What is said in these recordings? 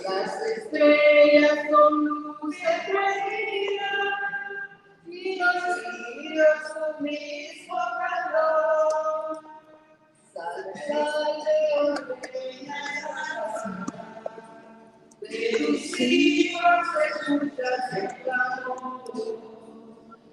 Las estrellas con luz de reina y los cirios su mismo calor. Salve, ordena de tus hijos escuchas el clamor.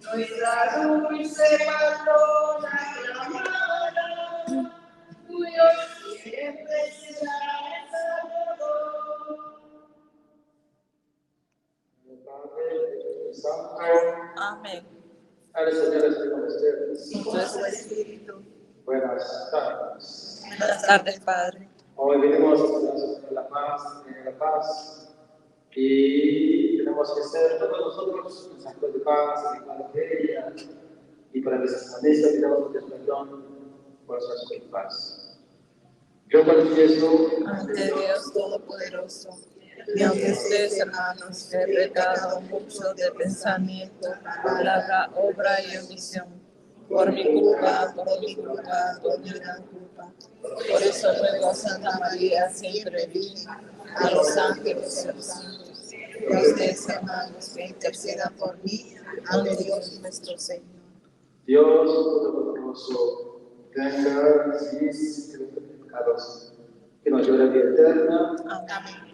Nuestra dulce patrona clamada, tuyo siempre será el Salvador. Padre, Espíritu Santo. Amén. El Señor esté con ustedes. Y con su espíritu. Buenas tardes. Buenas tardes, Padre. Hoy venimos a la paz, y tenemos que ser todos nosotros mensajeros de paz, ejemplares de ella, y para que se establezca pidamos perdón por nuestra paz. Yo confieso Ante Dios Todopoderoso, y aunque ustedes, hermanos, he pecado mucho de pensamiento, palabra, obra y omisión, por mi culpa, por mi gran culpa. Por eso ruego a Santa María, siempre Virgen, a los ángeles y a los santos, y a ustedes, hermanos, que intercedan por mí ante Dios nuestro Señor. Dios Todopoderoso, tenga mis pecados, que nos lleve a la vida eterna. Amén.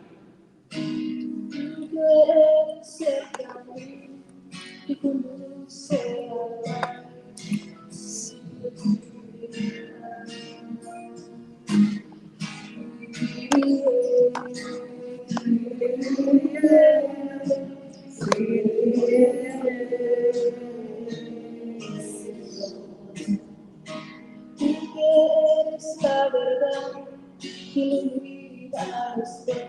Eres la verdad que ilumina nuestra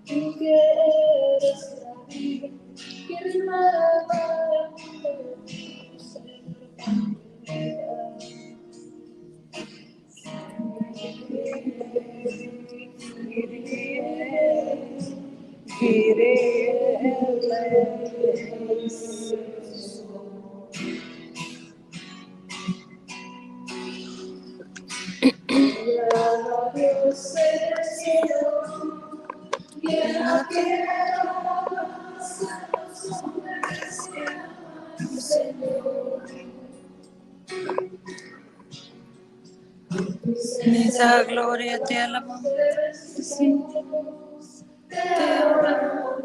tú que eres la vida, que eres nada, Dios en el cielo, y en la tierra, los hombres que aman, Señor. En esa gloria te alabamos, te adoramos,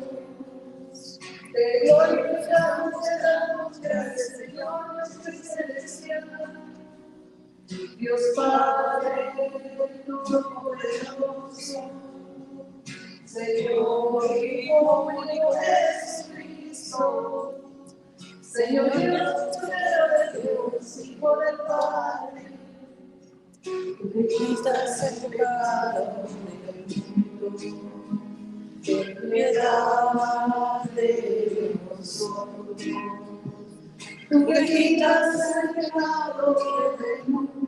te glorificamos, te damos gracias, Señor nuestro celestial. Dios Padre Todopoderoso, Señor Hijo único de Jesucristo, Señor Dios, Cordero de Dios, Hijo del Padre, tú que quitas el pecado del mundo, ten piedad de nosotros. Tú que quitas el pecado del mundo,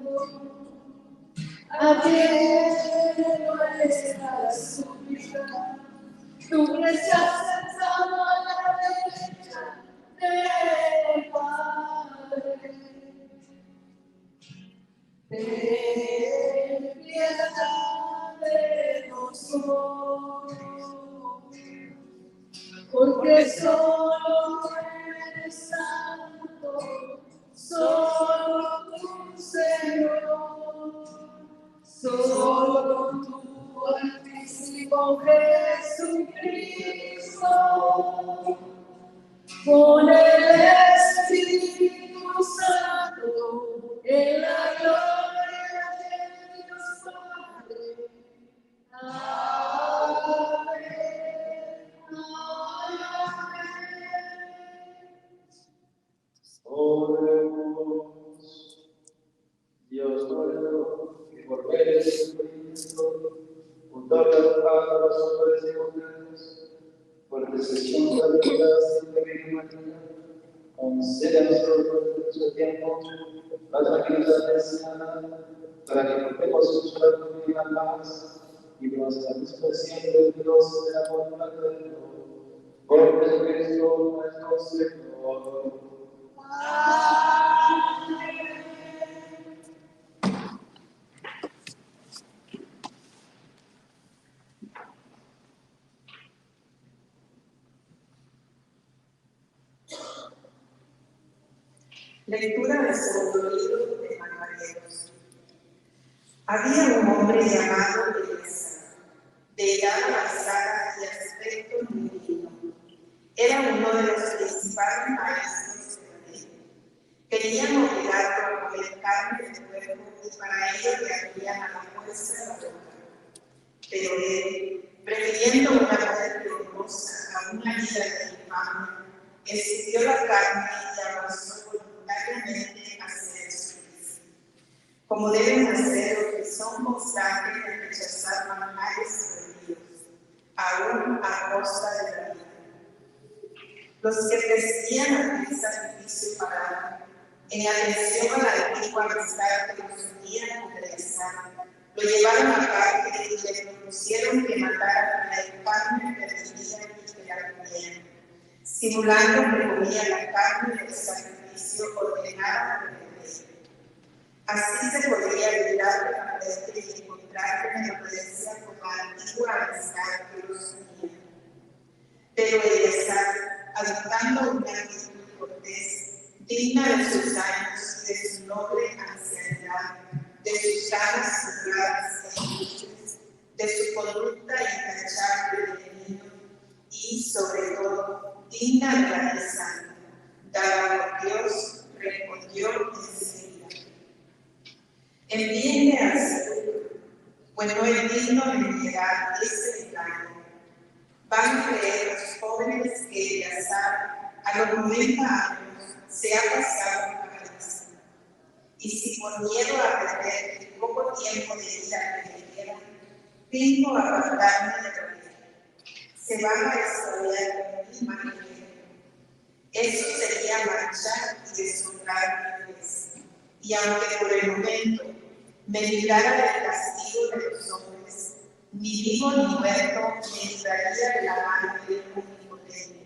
atiende nuestra súplica. Tú que estás sentado a la derecha del Padre, ten piedad de nosotros, porque solo eres santo, solo tú, Señor, solo tú, Altísimo Jesucristo, con el Espíritu Santo, en la gloria de Dios Padre. Amén. Oremos. Dios nuestro, que por medio de Jesucristo, otorga a los hombres y mujeres, por intercesión de la Virgen María, concede a nosotros en su tiempo la tranquilidad deseada, para que portemos su cuerpo y la paz y nos satisfaciendo Dios de la voluntad de Dios. Por Jesucristo nuestro Señor. Lectura del segundo libro de Macabeos. Había un hombre llamado Eliezer, de edad avanzada y aspecto muy digno. Era uno de los principales maestros de la ley. Querían obligarlo a comer carne de cuerpo y para ello le abrían a la fuerza la boca. Pero él, prefiriendo una muerte honrosa a una vida de infamia, escupió la carne y avanzó voluntariamente hacia el suplicio. Como deben hacer los que son constantes en rechazar manjares prohibidos, aún a costa de la vida. Los que presidían aquel sacrificio pagano, en atención a la antigua amistad que los unía con Eleazar, lo llevaron aparte y le propusieron que mataran a la infame que perdía y que la comieran, simulando que comía la carne del sacrificio ordenado por el rey. Así se podría librar de la muerte y encontrar benevolencia con la antigua amistad que los unía. Pero Eleazar, adoptando una actitud cortés, digna de sus años y de su noble ancianidad, de sus ganas cerradas e ilustres, de su conducta intachable de niño y, sobre todo, digna de la santa, dada por Dios, respondió enseguida: envíenme al sepulcro, pues no es digno de mi edad ese engaño. Van a creer los jóvenes que Eleazar, a los 90 años, se ha pasado en la cabeza. Y si por miedo a perder el poco tiempo de vida que le queda, vengo a apartarme de la vida, se van a extraviar con mi imagen. Eso sería marchar y deshonrar mi iglesia. Y aunque por el momento me librara del castigo de los hombres, ni vivo ni muerto me libraría de la mano del omnipotente.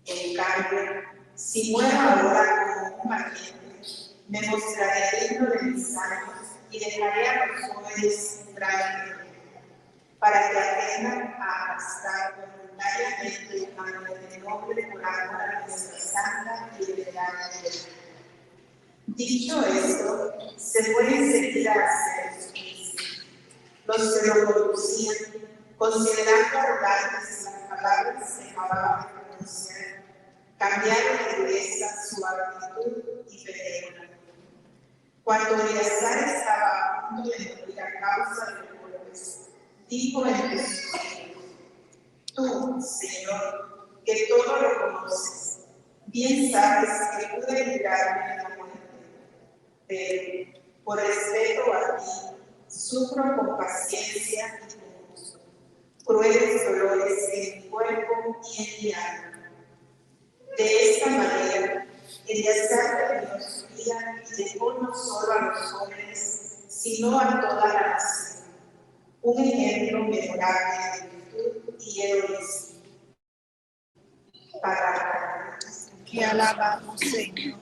En cambio, si muero ahora como un valiente, me mostraré digno de mis años y dejaré a los jóvenes un gran ejemplo, para que aprendan a arrastrar voluntariamente una muerte noble por amor a nuestra santa y venerada ley. Dicho esto, se fue enseguida hacia los juicios. Los que lo conducían, considerando arrogantes las palabras que acababa de pronunciar, cambiaron de dureza su actitud y benévola. Cuando Eleazar estaba a punto de morir a causa de los golpes, dijo entre sus hijos: tú, Señor, que todo lo conoces, bien sabes que pude librarme de la muerte, pero por respeto a ti, sufro con paciencia y con gusto crueles dolores en mi cuerpo y en mi alma. De esta manera, Eleazar terminó su vida y dejó no solo a los jóvenes, sino a toda la nación, un ejemplo memorable de virtud y heroísmo. Palabra Te alabamos, Señor.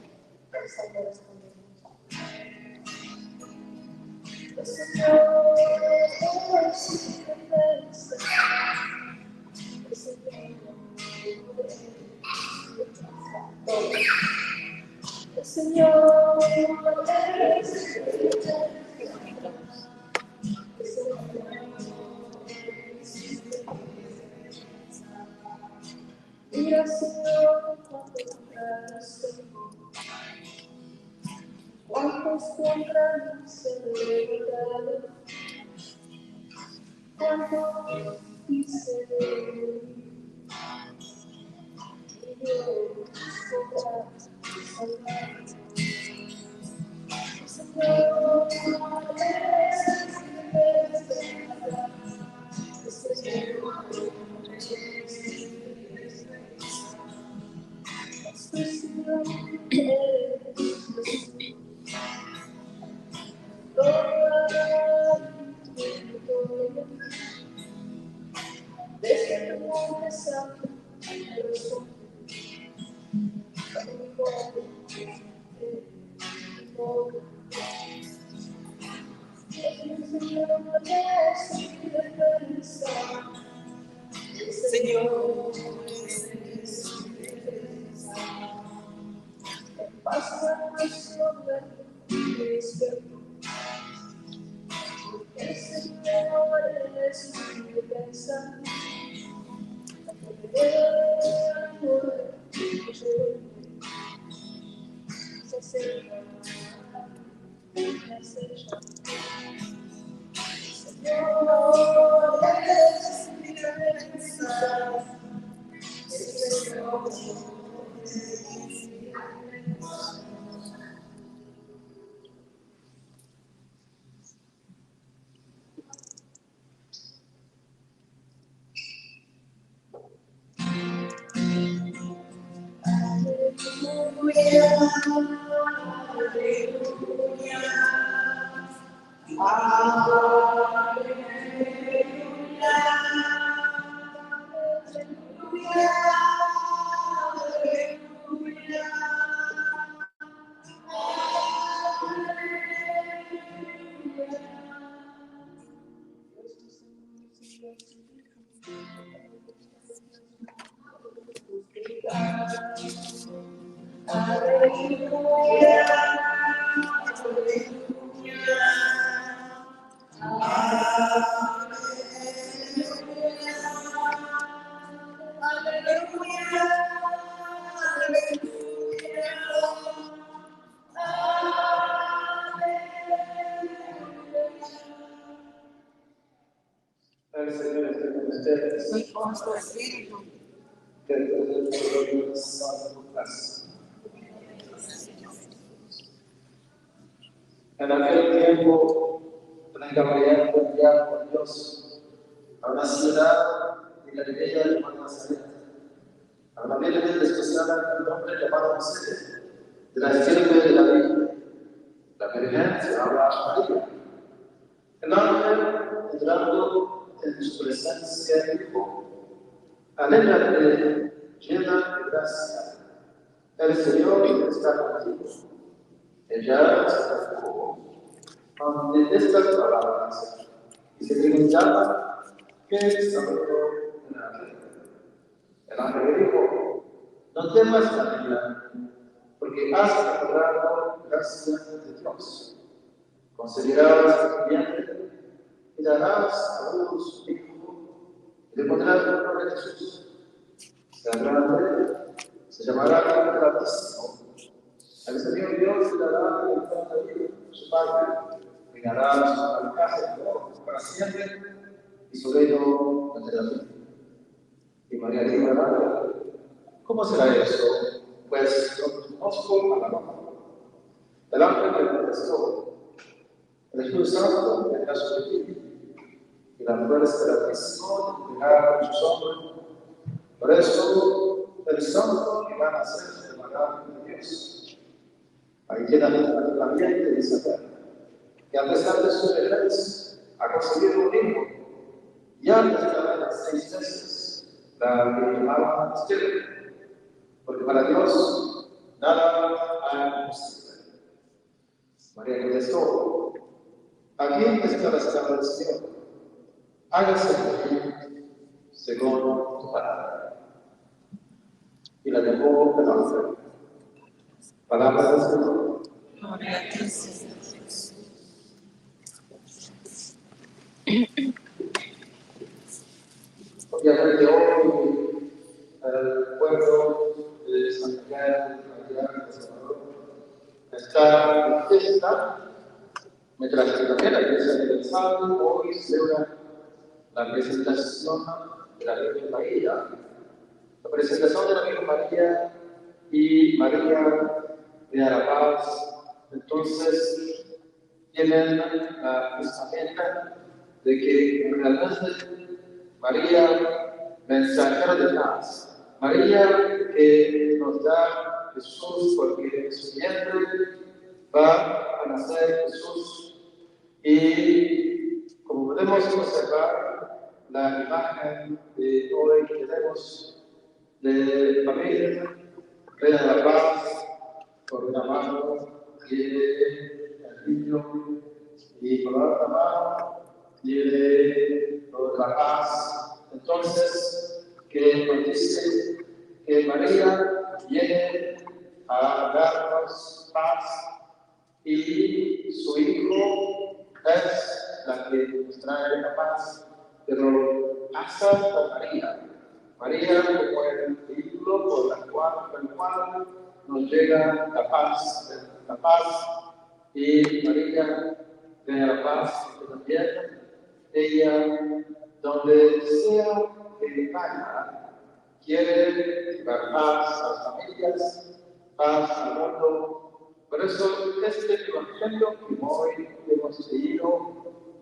¿Cuántos contra mí se levantaron? ¿Cuántos quise ver? Y yo contra mí salvar. Señor, no eres de nada. Señor, Señor, El Señor esté con ustedes. y con su espíritu. Que el Señor salve tu paz. En aquel tiempo, San Gabriel fue enviado por Dios a una ciudad de Galilea llamada Nazaret, a una virgen desposada de un hombre llamado José, de la sierva de David. La virgen se llama María. El ángel, entrando en su presencia, dijo: Alégrate, llena de gracia, el Señor está contigo. Ella se acercó ante estas palabras y se preguntaba qué estaba en la vida. El ángel le dijo: no temas, María, porque has encontrado gracia de Dios. Concebirás a tu vientre y darás a luz un hijo y le pondrás el nombre de Jesús. Será grande, se llamará el Altísimo. Al Señor Dios le dará el trono de David, su padre, reinará sobre la casa de Dios para siempre, y su reino no tendrá fin. Y María dijo al ángel: ¿cómo será eso? Pues no conozco a la mamá. El ángel le contestó: el Espíritu Santo vendrá sobre ti, y la fuerza del Altísimo te cubrirá con su sombra. Por eso, el santo que va a nacer se llamará de Dios. Ahí queda el ambiente de Isabel, que a pesar de su vejez ha conseguido un hijo, y antes de las 6 meses, la que llamaban estéril, porque para Dios nada hay imposible. María contestó: aquí está la esclava del Señor, hágase en mí según tu palabra. Y la dejó de lanzar. Palabra del Señor. Gloria a ti, Señor. Obviamente hoy el pueblo de San Miguel de Salvador está en fiesta, mientras que también la Iglesia Universal hoy celebra la presentación de la Virgen María. La presentación de la Virgen María y María de la Paz, entonces tienen la meta de que realmente María, mensajera de paz, María que nos da Jesús, porque en su vientre va a nacer Jesús, y como podemos observar, la imagen de hoy que tenemos de familia, Reina de la Paz, por una mano tiene el niño y por la otra mano tiene lo de la paz. Entonces, que nos dice que María viene a darnos paz y su Hijo es la que nos trae la paz, pero pasa por María. María como el vehículo por el cual nos llega la paz y María de la paz que también ella donde sea que vaya quiere dar paz a las familias, paz al mundo. Por eso este evangelio que hoy hemos leído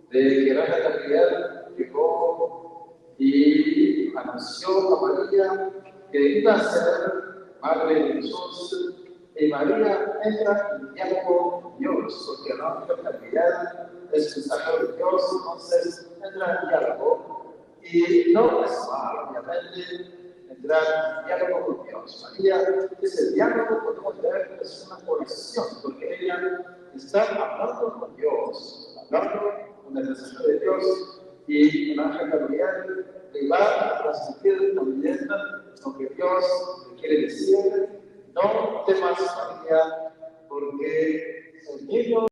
de que Reina Gabriel llegó y anunció a María que iba a ser madre de Jesús, y María entra en diálogo con Dios, porque Reina Gabriel es mensajero de Dios, entonces entra en diálogo, y no es malo, obviamente, entrar en diálogo con Dios. María, ese diálogo podemos ver es una conexión, porque ella está hablando con Dios, hablando con el mensajero de Dios, y el ángel Gabriel le va a transmitir también lo que Dios le quiere decir. No temas, María, porque el niño